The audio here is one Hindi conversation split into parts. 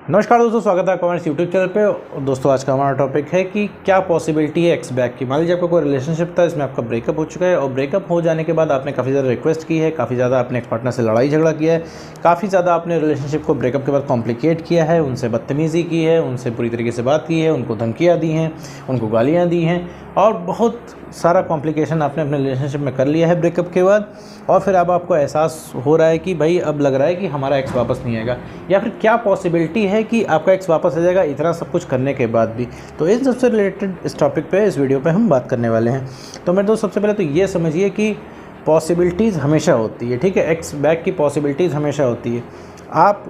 नमस्कार दोस्तों, स्वागत है आपका हमारे यूट्यूब चैनल पे। और दोस्तों आज का हमारा टॉपिक है कि क्या पॉसिबिलिटी है एक्स बैक की। मान लीजिए आपका कोई रिलेशनशिप था, इसमें आपका ब्रेकअप हो चुका है और ब्रेकअप हो जाने के बाद आपने काफ़ी ज़्यादा रिक्वेस्ट की है, काफ़ी ज़्यादा अपने एक्स पार्टनर से लड़ाई झगड़ा किया है, काफ़ी ज़्यादा आपने रिलेशनशिप को ब्रेकअप के बाद कॉम्प्लिकेट किया है, उनसे बदतमीज़ी की है, उनसे बुरी तरीके से बात की है, उनको धमकियाँ दी हैं, उनको गालियाँ दी हैं और बहुत सारा कॉम्प्लिकेशन आपने अपने रिलेशनशिप में कर लिया है ब्रेकअप के बाद। और फिर अब आपको एहसास हो रहा है कि भाई अब लग रहा है कि हमारा एक्स वापस नहीं आएगा, या फिर क्या पॉसिबिलिटी है कि आपका एक्स वापस आ जाएगा इतना सब कुछ करने के बाद भी। तो इन सबसे रिलेटेड इस टॉपिक पे इस वीडियो पे हम बात करने वाले हैं। तो मेरे दोस्त सबसे पहले तो ये समझिए कि पॉसिबिलिटीज़ हमेशा होती है, ठीक है। एक्स बैक की पॉसिबिलिटीज़ हमेशा होती है। आप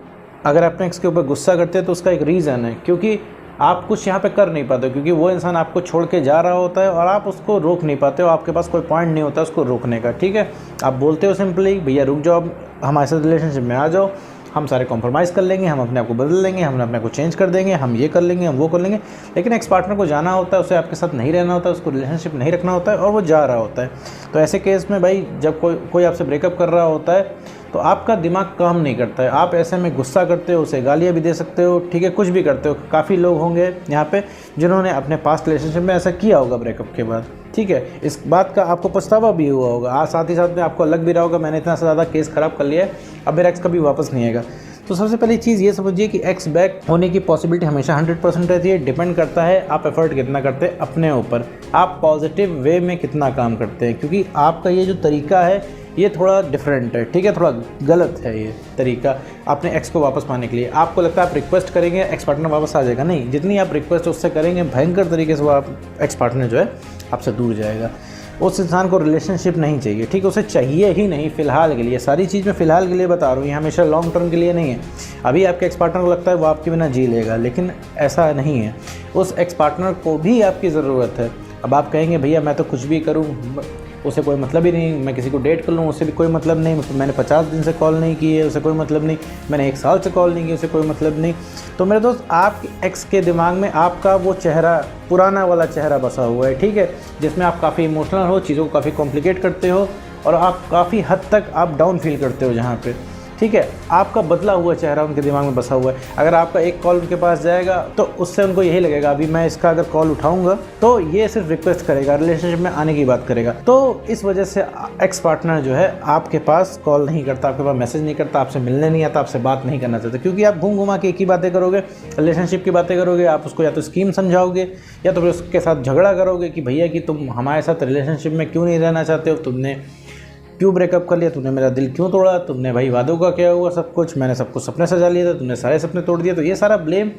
अगर अपने एक्स के ऊपर गुस्सा करते हैं तो उसका एक रीज़न है, क्योंकि आप कुछ यहाँ पे कर नहीं पाते हो, क्योंकि वो इंसान आपको छोड़ के जा रहा होता है और आप उसको रोक नहीं पाते हो। आपके पास कोई पॉइंट नहीं होता उसको रोकने का, ठीक है। आप बोलते हो सिंपली, भैया रुक जाओ, हमारे साथ रिलेशनशिप में आ जाओ, हम सारे कॉम्प्रोमाइज़ कर लेंगे, हम अपने आप को बदल लेंगे, हम अपने आप को चेंज कर देंगे, हम ये कर लेंगे, हम वो कर लेंगे। लेकिन एक्स पार्टनर को जाना होता है, उसे आपके साथ नहीं रहना होता है, उसको रिलेशनशिप नहीं रखना होता है और वो जा रहा होता है। तो ऐसे केस में भाई जब कोई आपसे ब्रेकअप कर रहा होता है तो आपका दिमाग काम नहीं करता है। आप ऐसे में गुस्सा करते हो, उसे गालियाँ भी दे सकते हो, ठीक है, कुछ भी करते हो। काफ़ी लोग होंगे यहाँ पे जिन्होंने अपने पास्ट रिलेशनशिप में ऐसा किया होगा ब्रेकअप के बाद, ठीक है। इस बात का आपको पछतावा भी हुआ होगा, साथ ही साथ में आपको लग भी रहा होगा मैंने इतना ज़्यादा केस ख़राब कर लिया है, अब मेरा एक्स कभी वापस नहीं आएगा। तो सबसे पहली चीज़ ये समझिए कि एक्स बैक होने की पॉसिबिलिटी हमेशा 100% रहती है। डिपेंड करता है आप एफर्ट कितना करते हैं अपने ऊपर, आप पॉजिटिव वे में कितना काम करते हैं। क्योंकि आपका ये जो तरीका है ये थोड़ा डिफरेंट है, ठीक है, थोड़ा गलत है ये तरीका अपने एक्स को वापस पाने के लिए। आपको लगता है आप रिक्वेस्ट करेंगे एक्स पार्टनर वापस आ जाएगा, नहीं। जितनी आप रिक्वेस्ट उससे करेंगे भयंकर तरीके से वो आप एक्स पार्टनर जो है आपसे दूर जाएगा। उस इंसान को रिलेशनशिप नहीं चाहिए, ठीक है, उसे चाहिए ही नहीं फ़िलहाल के लिए। सारी चीज़ मैं फ़िलहाल के लिए बता रहा हूँ, ये हमेशा लॉन्ग टर्म के लिए नहीं है। अभी आपके एक्स पार्टनर को लगता है वो आपके बिना जी लेगा, लेकिन ऐसा नहीं है। उस एक्स पार्टनर को भी आपकी ज़रूरत है। अब आप कहेंगे भैया मैं तो कुछ भी करूँ, उसे कोई मतलब ही नहीं, मैं किसी को डेट कर लूँ उससे भी कोई मतलब नहीं, मैंने 50 दिन से कॉल नहीं की है उसे कोई मतलब नहीं, मैंने 1 साल से कॉल नहीं की उसे कोई मतलब नहीं। तो मेरे दोस्त आप एक्स के दिमाग में आपका वो चेहरा, पुराना वाला चेहरा बसा हुआ है, ठीक है, जिसमें आप काफ़ी इमोशनल हो, चीज़ों को काफ़ी कॉम्प्लिकेट करते हो और आप काफ़ी हद तक आप डाउन फील करते हो जहाँ पे, ठीक है। आपका बदला हुआ चेहरा उनके दिमाग में बसा हुआ है। अगर आपका एक कॉल उनके पास जाएगा तो उससे उनको यही लगेगा अभी मैं इसका अगर कॉल उठाऊंगा तो ये सिर्फ रिक्वेस्ट करेगा, रिलेशनशिप में आने की बात करेगा। तो इस वजह से एक्स पार्टनर जो है आपके पास कॉल नहीं करता, आपके पास मैसेज नहीं करता, आपसे मिलने नहीं आता, आपसे बात नहीं करना चाहता, क्योंकि आप घूम घुमा के एक ही बातें करोगे, रिलेशनशिप की बातें करोगे। आप उसको या तो स्कीम समझाओगे या तो फिर उसके साथ झगड़ा करोगे कि भैया कि तुम हमारे साथ रिलेशनशिप में क्यों नहीं रहना चाहते हो, तुमने क्यों ब्रेकअप कर लिया, तुमने मेरा दिल क्यों तोड़ा, तुमने भाई वादों का क्या हुआ, सब कुछ मैंने सब कुछ सपने सजा लिए थे, तुमने सारे सपने तोड़ दिए। तो ये सारा ब्लेम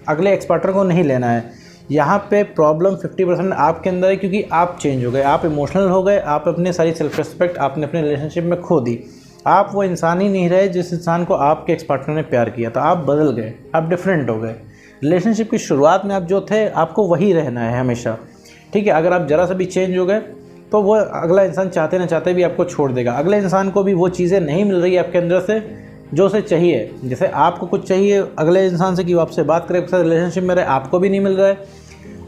अगले एक्स पार्टनर को नहीं लेना है। यहाँ पे प्रॉब्लम 50% आपके अंदर है, क्योंकि आप चेंज हो गए, आप इमोशनल हो गए, आप अपने सारी सेल्फ रिस्पेक्ट आपने अपने रिलेशनशिप में खो दी। आप वो इंसान ही नहीं रहे जिस इंसान को आपके एक्स पार्टनर ने प्यार किया था। आप बदल गए, आप डिफरेंट हो गए। रिलेशनशिप की शुरुआत में आप जो थे आपको वही रहना है हमेशा, ठीक है। अगर आप ज़रा सा भी चेंज हो गए तो वो अगला इंसान चाहते ना चाहते भी आपको छोड़ देगा। अगले इंसान को भी वो चीज़ें नहीं मिल रही है आपके अंदर से जो उसे चाहिए। जैसे आपको कुछ चाहिए अगले इंसान से कि वो आपसे बात करे, आपके साथ रिलेशनशिप में रहे, आपको भी नहीं मिल रहा है।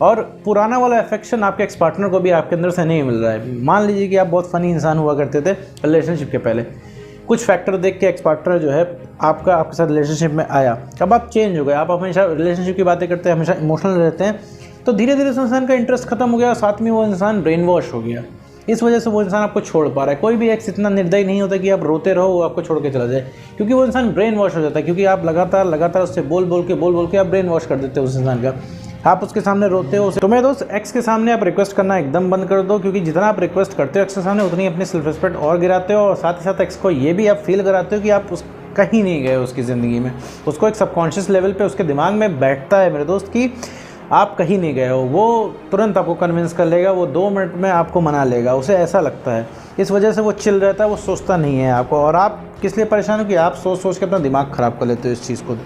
और पुराना वाला अफेक्शन आपके एक्स पार्टनर को भी आपके अंदर से नहीं मिल रहा है। मान लीजिए कि आप बहुत फ़नी इंसान हुआ करते थे रिलेशनशिप के पहले, कुछ फैक्टर देख के एक्स पार्टनर जो है आपके साथ रिलेशनशिप में आया, अब आप चेंज हो गए, आप हमेशा रिलेशनशिप की बातें करते हैं, हमेशा इमोशनल रहते हैं। तो धीरे धीरे उस इंसान का इंटरेस्ट खत्म हो गया, साथ में वो इंसान ब्रेन वॉश हो गया। इस वजह से वो इंसान आपको छोड़ पा रहा है। कोई भी एक्स इतना निर्दयी नहीं होता कि आप रोते रहो वो आपको छोड़ के चला जाए, क्योंकि वो इंसान ब्रेन वॉश हो जाता है। क्योंकि आप लगातार उससे बोल बोल के आप ब्रेन वॉश कर देते हो उस इंसान का। आप उसके सामने रोते हो। तो मेरे दोस्त एक्स के सामने आप रिक्वेस्ट करना एकदम बंद कर दो, क्योंकि जितना आप रिक्वेस्ट करते हो एक्स के सामने उतनी अपनी सेल्फ रिस्पेक्ट और गिराते हो। और साथ ही साथ एक्स को ये भी आप फील कराते हो कि आप कहीं नहीं गए उसकी ज़िंदगी में। उसको एक सबकॉन्शियस लेवल पे उसके दिमाग में बैठता है मेरे दोस्त कि आप कहीं नहीं गए हो। वो तुरंत आपको कन्विंस कर लेगा, वो 2 मिनट में आपको मना लेगा, उसे ऐसा लगता है। इस वजह से वो चिल रहता है, वो सोचता नहीं है आपको। और आप किस लिए परेशान हो कि आप सोच के अपना दिमाग ख़राब कर लेते हो इस चीज़ को,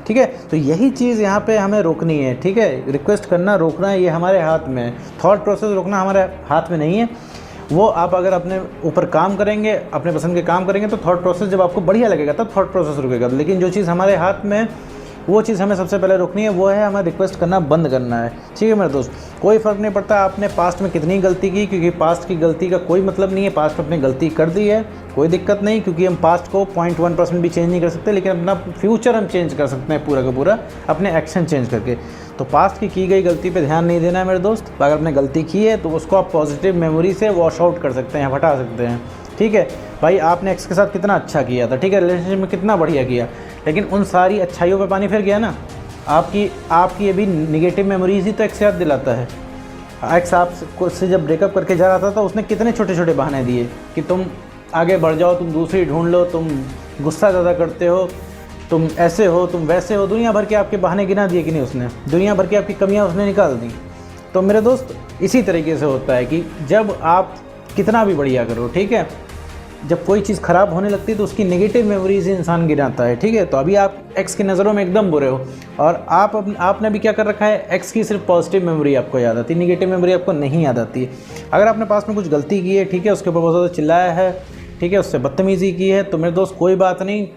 ठीक है। तो यही चीज़ यहाँ पे हमें रोकनी है, ठीक है। रिक्वेस्ट करना रोकना ये हमारे हाथ में है, थॉट प्रोसेस रोकना हमारे हाथ में नहीं है। वो आप अगर अपने ऊपर काम करेंगे, अपने पसंद के काम करेंगे तो थॉट प्रोसेस जब आपको बढ़िया लगेगा तब थॉट प्रोसेस रुकेगा। लेकिन जो चीज़ हमारे हाथ में वो चीज़ हमें सबसे पहले रोकनी है, वो है हमें रिक्वेस्ट करना बंद करना है। ठीक है मेरे दोस्त, कोई फ़र्क नहीं पड़ता आपने पास्ट में कितनी गलती की, क्योंकि पास्ट की गलती का कोई मतलब नहीं है। पास्ट में अपनी गलती कर दी है, कोई दिक्कत नहीं, क्योंकि हम पास्ट को 0.1% भी चेंज नहीं कर सकते, लेकिन अपना फ्यूचर हम चेंज कर सकते हैं पूरा का पूरा अपने एक्शन चेंज करके। तो पास्ट की गई गलती पे ध्यान नहीं देना है मेरे दोस्त। अगर आपने गलती की है तो उसको आप पॉजिटिव मेमोरी से वॉश आउट कर सकते हैं, हटा सकते हैं। ठीक है भाई, आपने एक्स के साथ कितना अच्छा किया था, ठीक है, रिलेशनशिप में कितना बढ़िया किया, लेकिन उन सारी अच्छाइयों पे पानी फिर गया ना। आपकी ये भी निगेटिव मेमोरीज ही तो एक्स याद दिलाता है। एक्स आपसे जब ब्रेकअप करके जा रहा था तो उसने कितने छोटे छोटे बहाने दिए कि तुम आगे बढ़ जाओ, तुम दूसरी ढूंढ लो, तुम गुस्सा ज़्यादा करते हो, तुम ऐसे हो, तुम वैसे हो, दुनिया भर के आपके बहाने गिना दिए कि नहीं उसने, दुनिया भर की आपकी कमियां उसने निकाल दी। तो मेरे दोस्त इसी तरीके से होता है कि जब आप कितना भी बढ़िया करो, ठीक है, जब कोई चीज़ ख़राब होने लगती है तो उसकी नेगेटिव मेमोरीज इंसान गिनाता है। ठीक है, तो अभी आप एक्स की नज़रों में एकदम बुरे हो और आपने भी क्या कर रखा है, एक्स की सिर्फ पॉजिटिव मेमोरी आपको याद आती है, नेगेटिव मेमोरी आपको नहीं याद आती है। अगर आपने पास में कुछ गलती की है, ठीक है, उसके ऊपर बहुत ज़्यादा चिल्लाया है, ठीक है, उससे बदतमीज़ी की है, तो मेरे दोस्त कोई बात नहीं,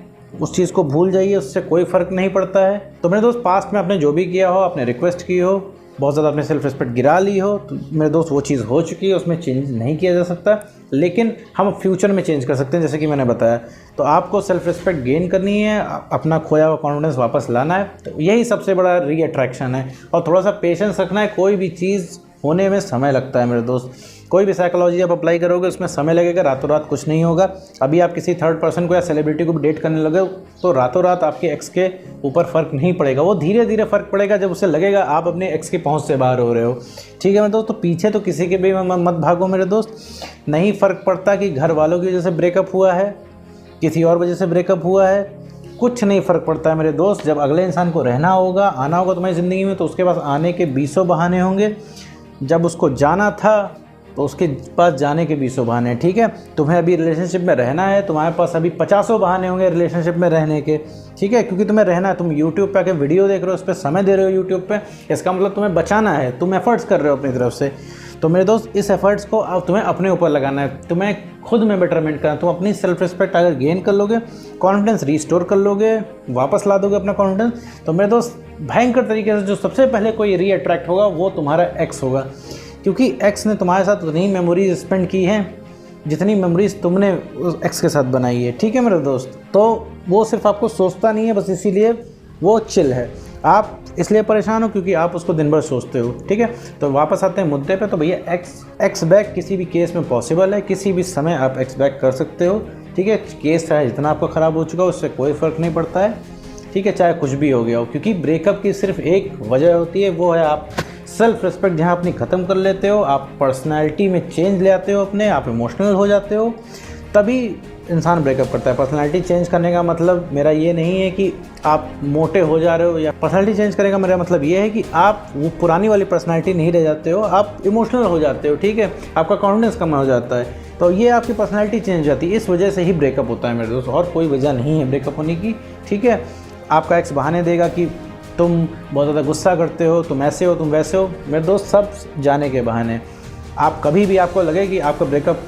उस चीज़ को भूल जाइए, उससे कोई फ़र्क नहीं पड़ता है। तो मेरे दोस्त पास्ट में आपने जो भी किया हो, आपने रिक्वेस्ट की हो, बहुत ज़्यादा अपने सेल्फ रिस्पेक्ट गिरा ली हो, तो मेरे दोस्त वो चीज़ हो चुकी है, उसमें चेंज नहीं किया जा सकता, लेकिन हम फ्यूचर में चेंज कर सकते हैं, जैसे कि मैंने बताया। तो आपको सेल्फ रिस्पेक्ट गेन करनी है, अपना खोया हुआ कॉन्फिडेंस वापस लाना है, तो यही सबसे बड़ा री अट्रैक्शन है। और थोड़ा सा पेशेंस रखना है, कोई भी चीज़ होने में समय लगता है मेरे दोस्त। कोई भी साइकोलॉजी आप अप्लाई करोगे उसमें समय लगेगा, रातों रात कुछ नहीं होगा। अभी आप किसी थर्ड पर्सन को या सेलिब्रिटी को भी डेट करने लगे तो रातों रात आपके एक्स के ऊपर फ़र्क नहीं पड़ेगा, वो धीरे धीरे फ़र्क पड़ेगा जब उसे लगेगा आप अपने एक्स की पहुंच से बाहर हो रहे हो। ठीक है मेरे दोस्त, तो पीछे तो किसी के भी मत भागो मेरे दोस्त। नहीं फ़र्क पड़ता कि घर वालों की वजह से ब्रेकअप हुआ है, किसी और वजह से ब्रेकअप हुआ है, कुछ नहीं फ़र्क पड़ता है मेरे दोस्त। जब अगले इंसान को रहना होगा, आना होगा तुम्हारी ज़िंदगी में, तो उसके पास आने के 20 बहाने होंगे। जब उसको जाना था तो उसके पास जाने के 20 बहाने। ठीक है, तुम्हें अभी रिलेशनशिप में रहना है, तुम्हारे पास अभी 50 बहाने होंगे रिलेशनशिप में रहने के। ठीक है, क्योंकि तुम्हें रहना है, तुम यूट्यूब पे आके वीडियो देख रहे हो, उस पर समय दे रहे हो यूट्यूब पे, इसका मतलब तुम्हें बचाना है, तुम एफर्ट्स कर रहे हो अपनी तरफ से। तो मेरे दोस्त इस एफर्ट्स को अब तुम्हें अपने ऊपर लगाना है, तुम्हें खुद में बेटरमेंट करना। तुम अपनी सेल्फ रिस्पेक्ट अगर गेन कर लोगे, कॉन्फिडेंस रीस्टोर कर लोगे, वापस ला दोगे अपना कॉन्फिडेंस, तो मेरे दोस्त भयंकर तरीके से जो सबसे पहले कोई री अट्रैक्ट होगा वो तुम्हारा एक्स होगा। क्योंकि एक्स ने तुम्हारे साथ उतनी मेमोरीज स्पेंड की हैं जितनी मेमोरीज तुमने उस एक्स के साथ बनाई है। ठीक है मेरे दोस्त, तो वो सिर्फ आपको सोचता नहीं है, बस इसीलिए वो चिल है। आप इसलिए परेशान हो क्योंकि आप उसको दिन भर सोचते हो। ठीक है, तो वापस आते हैं मुद्दे पे। तो भैया एक्स बैक किसी भी केस में पॉसिबल है, किसी भी समय आप एक्स बैक कर सकते हो। ठीक है, केस चाहे जितना आपका ख़राब हो चुका हो उससे कोई फ़र्क नहीं पड़ता है। ठीक है, चाहे कुछ भी हो गया हो, क्योंकि ब्रेकअप की सिर्फ एक वजह होती है, वो है आप सेल्फ रिस्पेक्ट जहाँ अपनी ख़त्म कर लेते हो, आप पर्सनैलिटी में चेंज ले आते हो अपने, आप इमोशनल हो जाते हो, तभी इंसान ब्रेकअप करता है। पर्सनैलिटी चेंज करने का मतलब मेरा ये नहीं है कि आप मोटे हो जा रहे हो, या पर्सनैलिटी चेंज करने का मेरा मतलब ये है कि आप वो पुरानी वाली पर्सनैलिटी नहीं रह जाते हो, आप इमोशनल हो जाते हो। ठीक है, आपका कॉन्फिडेंस कम हो जाता है, तो ये आपकी पर्सनैलिटी चेंज हो जाती है। इस वजह से ही ब्रेकअप होता है मेरे दोस्त, और कोई वजह नहीं है ब्रेकअप होने की। ठीक है, आपका एक्स बहाने देगा कि तुम बहुत ज़्यादा गुस्सा करते हो, तुम ऐसे हो, तुम वैसे हो, मेरे दोस्त सब जाने के बहाने। आप कभी भी आपको लगे कि आपका ब्रेकअप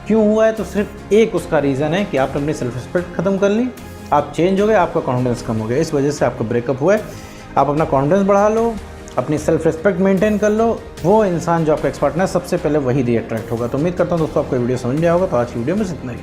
क्यों हुआ है, तो सिर्फ एक उसका रीज़न है कि आपने अपनी सेल्फ रिस्पेक्ट ख़त्म कर ली, आप चेंज हो गए, आपका कॉन्फिडेंस कम हो गया, इस वजह से आपका ब्रेकअप हुआ है। आप अपना कॉन्फिडेंस बढ़ा लो, अपनी सेल्फ रिस्पेक्ट मेंटेन कर लो, वो इंसान जो आपका एक्स पार्टनर है सबसे पहले वही री अट्रैक्ट होगा। तो उम्मीद करता हूँ दोस्तों आपको वीडियो समझ में आया होगा। तो आज की वीडियो में इतना ही।